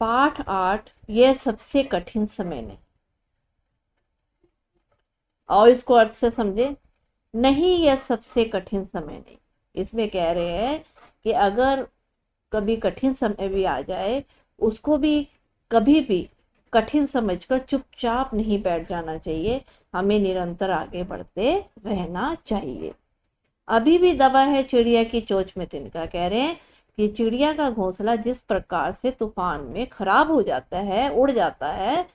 पाठ 8 यह सबसे कठिन समय नहीं। और इसको अर्थ से समझे, नहीं यह सबसे कठिन समय नहीं। इसमें कह रहे हैं कि अगर कभी कठिन समय भी आ जाए, उसको भी कभी भी कठिन समझकर चुपचाप नहीं बैठ जाना चाहिए, हमें निरंतर आगे बढ़ते रहना चाहिए। अभी भी दबा है चिड़िया की चोंच में तिनका। कह रहे हैं कि चिड़िया का घोंसला जिस प्रकार से तूफान में खराब हो जाता है, उड़ जाता है,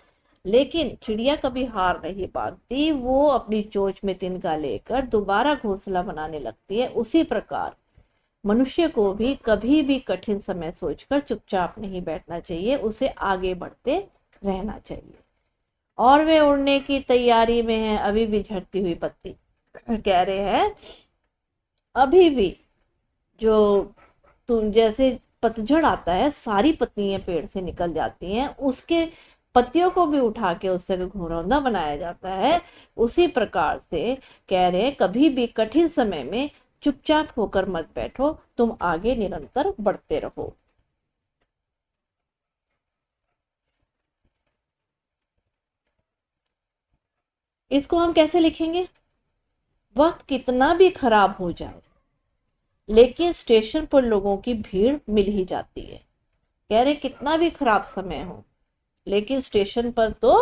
लेकिन चिड़िया कभी हार नहीं मानती, वो अपनी चोंच में तिनका लेकर दोबारा घोंसला बनाने लगती है। उसी प्रकार मनुष्य को भी कभी भी कठिन समय सोचकर चुपचाप नहीं बैठना चाहिए, उसे आगे बढ़ते रहना चाहिए। और वे उड़ने की तैयारी में है, अभी भी झड़ती हुई पत्ती। कह रहे हैं अभी भी जो तुम जैसे पतझड़ आता है, सारी पत्तियां पेड़ से निकल जाती हैं, उसके पत्तियों को भी उठा के उससे घरौंदा बनाया जाता है। उसी प्रकार से कह रहे कभी भी कठिन समय में चुपचाप होकर मत बैठो, तुम आगे निरंतर बढ़ते रहो। इसको हम कैसे लिखेंगे? वक्त कितना भी खराब हो जाए, लेकिन स्टेशन पर लोगों की भीड़ मिल ही जाती है। कह रहे कितना भी खराब समय हो, लेकिन स्टेशन पर तो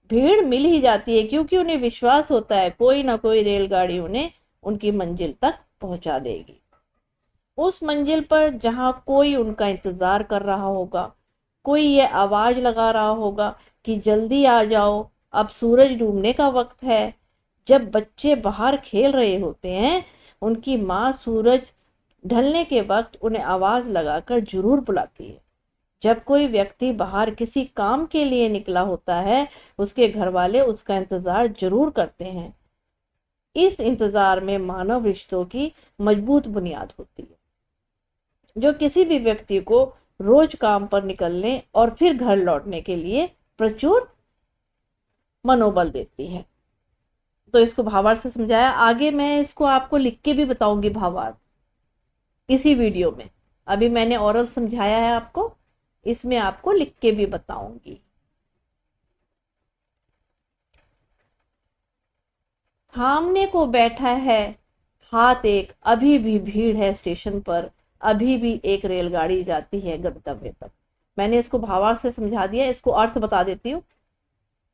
भीड़ मिल ही जाती है, क्योंकि उन्हें विश्वास होता है कोई ना कोई रेलगाड़ी उन्हें उनकी मंजिल तक पहुंचा देगी। उस मंजिल पर जहां कोई उनका इंतजार कर रहा होगा, कोई ये आवाज लगा रहा होगा कि जल्दी आ जाओ, अब सूरज डूबने का वक्त है। जब बच्चे बाहर खेल रहे होते हैं, उनकी माँ सूरज ढलने के वक्त उन्हें आवाज लगाकर जरूर बुलाती है। जब कोई व्यक्ति बाहर किसी काम के लिए निकला होता है, उसके घर वाले उसका इंतजार जरूर करते हैं। इस इंतजार में मानव रिश्तों की मजबूत बुनियाद होती है, जो किसी भी व्यक्ति को रोज काम पर निकलने और फिर घर लौटने के लिए प्रचुर मनोबल देती है। तो इसको भावार्थ से समझाया। आगे मैं इसको आपको लिख के भी बताऊंगी भावार्थ इसी वीडियो में। अभी मैंने ओरल समझाया है आपको, इसमें आपको लिख के भी बताऊंगी। थामने को बैठा है हाथ एक, अभी भी भीड़ है स्टेशन पर, अभी भी एक रेलगाड़ी जाती है गंतव्य तक। मैंने इसको भावार्थ से समझा दिया, इसको अर्थ बता देती हूँ।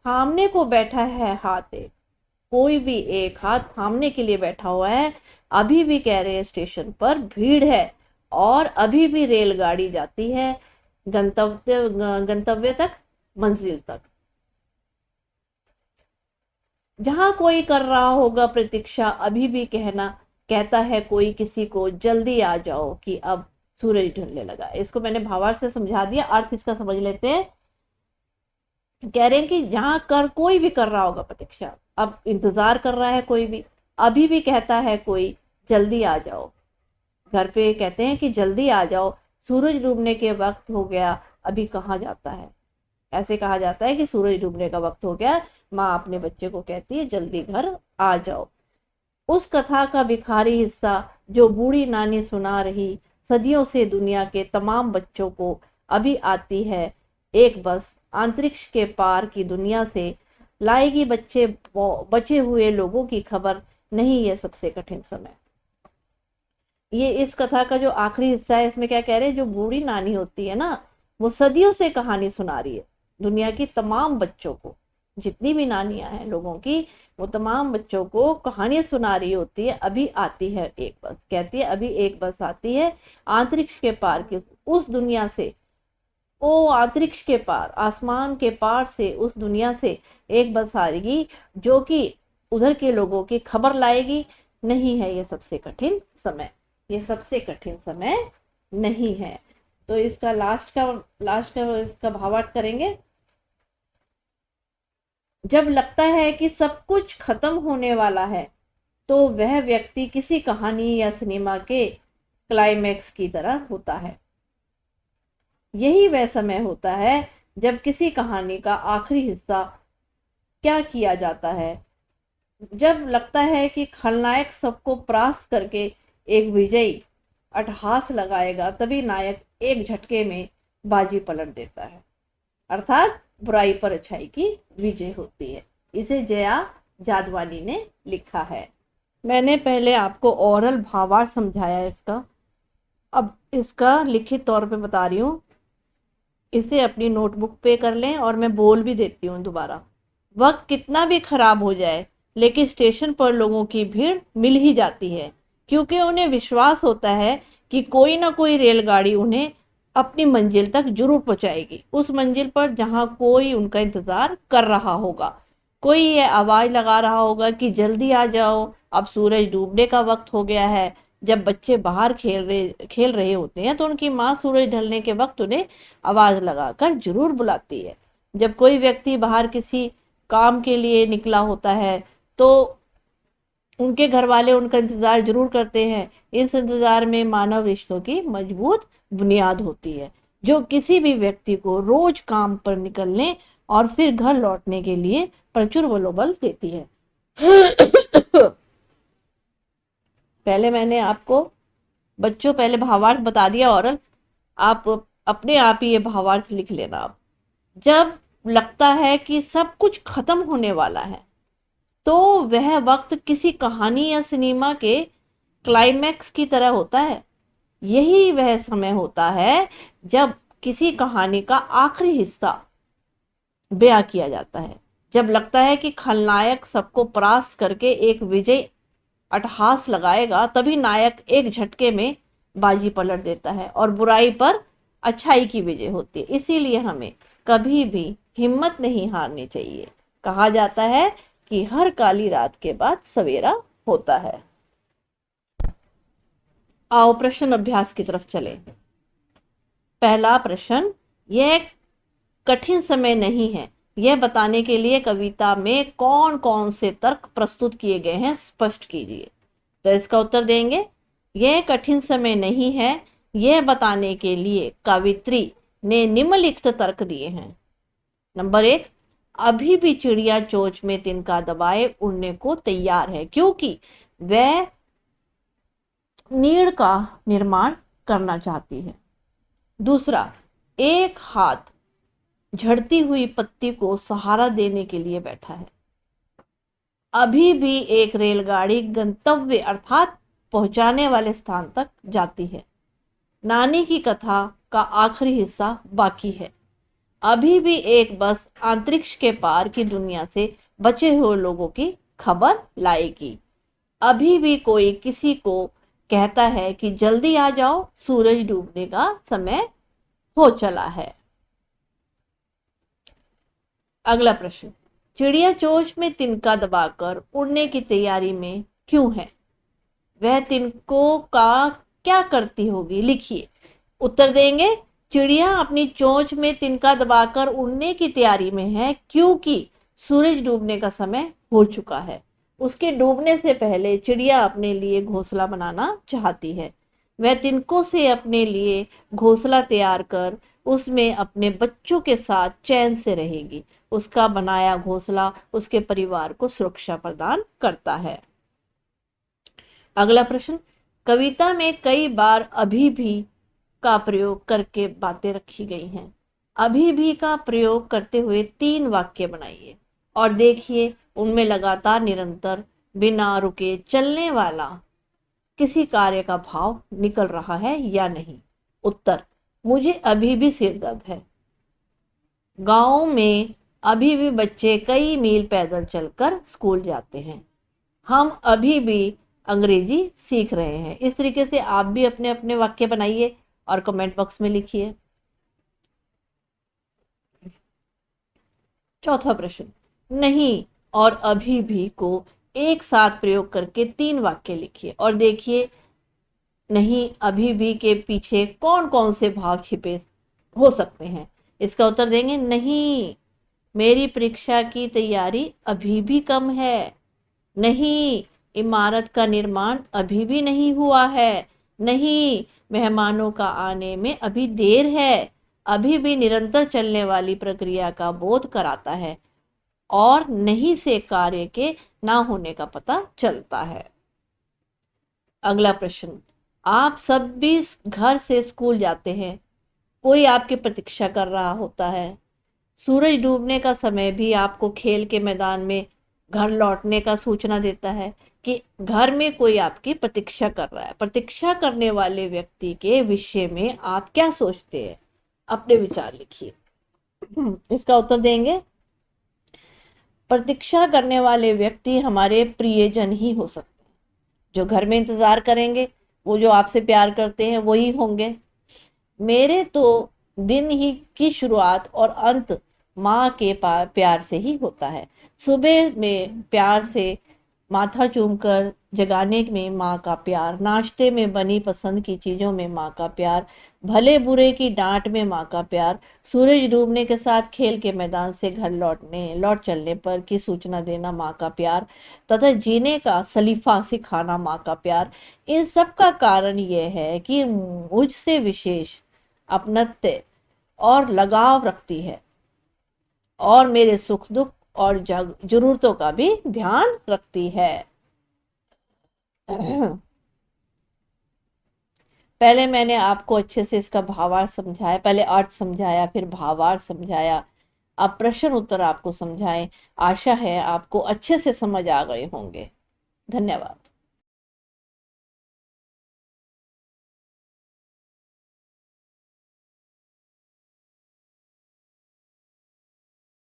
थामने को बैठा है हाथ एक, कोई भी एक हाथ थामने के लिए बैठा हुआ है। अभी भी कह रहे हैं स्टेशन पर भीड़ है, और अभी भी रेलगाड़ी जाती है गंतव्य तक, मंजिल तक। जहां कोई कर रहा होगा प्रतीक्षा, अभी भी कहता है कोई किसी को जल्दी आ जाओ कि अब सूरज ढलने लगा। इसको मैंने भावार्थ से समझा दिया, अर्थ इसका समझ लेते हैं। कह रहे हैं कि जहां कोई भी कर रहा होगा प्रतीक्षा, अब इंतजार कर रहा है कोई भी, अभी भी कहता है कोई जल्दी आ जाओ। घर पे कहते हैं कि जल्दी आ जाओ, सूरज डूबने के वक्त हो गया, अभी कहाँ जाता है। ऐसे कहा जाता है कि सूरज डूबने का वक्त हो गया, माँ अपने बच्चे को कहती है जल्दी घर आ जाओ। उस कथा का भिखारी हिस्सा जो बूढ़ी नानी सुना रही सदियों से दुनिया के तमाम बच्चों को, अभी आती है एक बस अंतरिक्ष के पार की दुनिया से, लाएगी बचे हुए लोगों की खबर, नहीं ये सबसे कठिन समय। ये इस कथा का जो आखिरी हिस्सा है, इसमें क्या कह रहे हैं, जो बूढ़ी नानी होती है ना, वो सदियों से कहानी सुना रही है दुनिया की तमाम बच्चों को। जितनी भी नानियां हैं लोगों की, वो तमाम बच्चों को कहानियां सुना रही होती है। अभी आती है एक बस, कहती है अभी एक बस आती है अंतरिक्ष के पार की उस दुनिया से, ओ अंतरिक्ष के पार, आसमान के पार से, उस दुनिया से एक बस आएगी जो कि उधर के लोगों की खबर लाएगी। नहीं है ये सबसे कठिन समय, ये सबसे कठिन समय नहीं है। तो इसका लास्ट का इसका भावार्थ करेंगे। जब लगता है कि सब कुछ खत्म होने वाला है, तो वह व्यक्ति किसी कहानी या सिनेमा के क्लाइमैक्स की तरह होता है। यही वह समय होता है जब किसी कहानी का आखिरी हिस्सा क्या किया जाता है। जब लगता है कि खलनायक सबको परास्त करके एक विजयी अट्टहास लगाएगा, तभी नायक एक झटके में बाजी पलट देता है। अर्थात बुराई पर अच्छाई की विजय होती है। इसे जया जादवानी ने लिखा है। मैंने पहले आपको ओरल भावार्थ समझाया इसका, अब इसका लिखित तौर पे बता रही हूँ। इसे अपनी नोटबुक पे कर लें और मैं बोल भी देती हूँ दोबारा। वक्त कितना भी खराब हो जाए लेकिन स्टेशन पर लोगों की भीड़ मिल ही जाती है, क्योंकि उन्हें विश्वास होता है कि कोई ना कोई रेलगाड़ी उन्हें अपनी मंजिल तक जरूर पहुंचाएगी, उस मंजिल पर जहां कोई उनका इंतजार कर रहा होगा। कोई ये आवाज लगा रहा होगा कि जल्दी आ जाओ, अब सूरज डूबने का वक्त हो गया है। जब बच्चे बाहर खेल रहे होते हैं तो उनकी माँ सूरज ढलने के वक्त उन्हें आवाज लगाकर जरूर बुलाती है। जब कोई व्यक्ति बाहर किसी काम के लिए निकला होता है तो उनके घर वाले उनका इंतजार जरूर करते हैं। इस इंतजार में मानव रिश्तों की मजबूत बुनियाद होती है, जो किसी भी व्यक्ति को रोज काम पर निकलने और फिर घर लौटने के लिए प्रचुर मनोबल देती है। पहले मैंने आपको बच्चों पहले भावार्थ बता दिया ओरल, आप अपने आप ही ये भावार्थ लिख लेना। आप जब लगता है कि सब कुछ खत्म होने वाला है तो वह वक्त किसी कहानी या सिनेमा के क्लाइमैक्स की तरह होता है। यही वह समय होता है जब किसी कहानी का आखिरी हिस्सा बयां किया जाता है। जब लगता है कि खलनायक सबको परास्त करके एक विजय अट्टहास लगाएगा, तभी नायक एक झटके में बाजी पलट देता है और बुराई पर अच्छाई की विजय होती है। इसीलिए हमें कभी भी हिम्मत नहीं हारनी चाहिए। कहा जाता है कि हर काली रात के बाद सवेरा होता है। आओ प्रश्न अभ्यास की तरफ चलें। पहला प्रश्न, यह कठिन समय नहीं है, यह बताने के लिए कविता में कौन कौन से तर्क प्रस्तुत किए गए हैं स्पष्ट कीजिए। तो इसका उत्तर देंगे, यह कठिन समय नहीं है, यह बताने के लिए कवित्री ने निम्नलिखित तर्क दिए हैं। नंबर 1, अभी भी चिड़िया चोंच में तिनका दबाए उड़ने को तैयार है, क्योंकि वह नीड़ का निर्माण करना चाहती है। दूसरा, एक हाथ झड़ती हुई पत्ती को सहारा देने के लिए बैठा है। अभी भी एक रेलगाड़ी गंतव्य अर्थात पहुंचाने वाले स्थान तक जाती है। नानी की कथा का आखिरी हिस्सा बाकी है। अभी भी एक बस अंतरिक्ष के पार की दुनिया से बचे हुए लोगों की खबर लाएगी। अभी भी कोई किसी को कहता है कि जल्दी आ जाओ, सूरज डूबने का समय हो चला है। अगला प्रश्न, चिड़िया चोंच में तिनका दबाकर उड़ने की तैयारी में क्यों है? वह तिनकों का क्या करती होगी? लिखिए। उत्तर देंगे, चिड़िया अपनी चोंच में तिनका दबाकर उड़ने की तैयारी में है क्योंकि सूरज डूबने का समय हो चुका है। उसके डूबने से पहले चिड़िया अपने लिए घोंसला बनाना चाहती है। वह तिनकों से अपने लिए घोंसला तैयार कर उसमें अपने बच्चों के साथ चैन से रहेगी। उसका बनाया घोंसला उसके परिवार को सुरक्षा प्रदान करता है। अगला प्रश्न, कविता में कई बार अभी भी का प्रयोग करके बातें रखी गई हैं। अभी भी का प्रयोग करते हुए 3 वाक्य बनाइए और देखिए उनमें लगातार निरंतर बिना रुके चलने वाला किसी कार्य का भाव निकल रहा है या नहीं। उत्तर, मुझे अभी भी सिर दर्द है। गांव में अभी भी बच्चे कई मील पैदल चलकर स्कूल जाते हैं। हम अभी भी अंग्रेजी सीख रहे हैं। इस तरीके से आप भी अपने अपने वाक्य बनाइए और कमेंट बॉक्स में लिखिए। चौथा प्रश्न, नहीं और अभी भी को एक साथ प्रयोग करके 3 वाक्य लिखिए और देखिए नहीं अभी भी के पीछे कौन कौन से भाव छिपे हो सकते हैं। इसका उत्तर देंगे, नहीं मेरी परीक्षा की तैयारी अभी भी कम है। नहीं, इमारत का निर्माण अभी भी नहीं हुआ है। नहीं, मेहमानों का आने में अभी देर है। अभी भी निरंतर चलने वाली प्रक्रिया का बोध कराता है और नहीं से कार्य के ना होने का पता चलता है। अगला प्रश्न, आप सब भी घर से स्कूल जाते हैं। कोई आपकी प्रतीक्षा कर रहा होता है। सूरज डूबने का समय भी आपको खेल के मैदान में घर लौटने का सूचना देता है कि घर में कोई आपकी प्रतीक्षा कर रहा है। प्रतीक्षा करने वाले व्यक्ति के विषय में आप क्या सोचते हैं? अपने विचार लिखिए। इसका उत्तर देंगे, प्रतीक्षा करने वाले व्यक्ति हमारे प्रियजन ही हो सकते हैं। जो घर में इंतजार करेंगे, वो जो आपसे प्यार करते हैं वही होंगे। मेरे तो दिन ही की शुरुआत और अंत माँ के प्यार से ही होता है। सुबह में प्यार से माथा चूमकर जगाने में माँ का प्यार, नाश्ते में बनी पसंद की चीजों में माँ का प्यार, भले बुरे की डांट में माँ का प्यार, सूरज डूबने के साथ खेल के मैदान से घर लौट चलने पर की सूचना देना माँ का प्यार, तथा जीने का सलीफा सिखाना माँ का प्यार। इन सब का कारण यह है कि मुझसे विशेष अपनत्व और लगाव रखती है और मेरे सुख दुख और जरूरतों का भी ध्यान रखती है। पहले मैंने आपको अच्छे से इसका भावार्थ समझाया, पहले अर्थ समझाया, फिर भावार्थ समझाया, अब प्रश्न उत्तर आपको समझाएं। आशा है आपको अच्छे से समझ आ गए होंगे। धन्यवाद।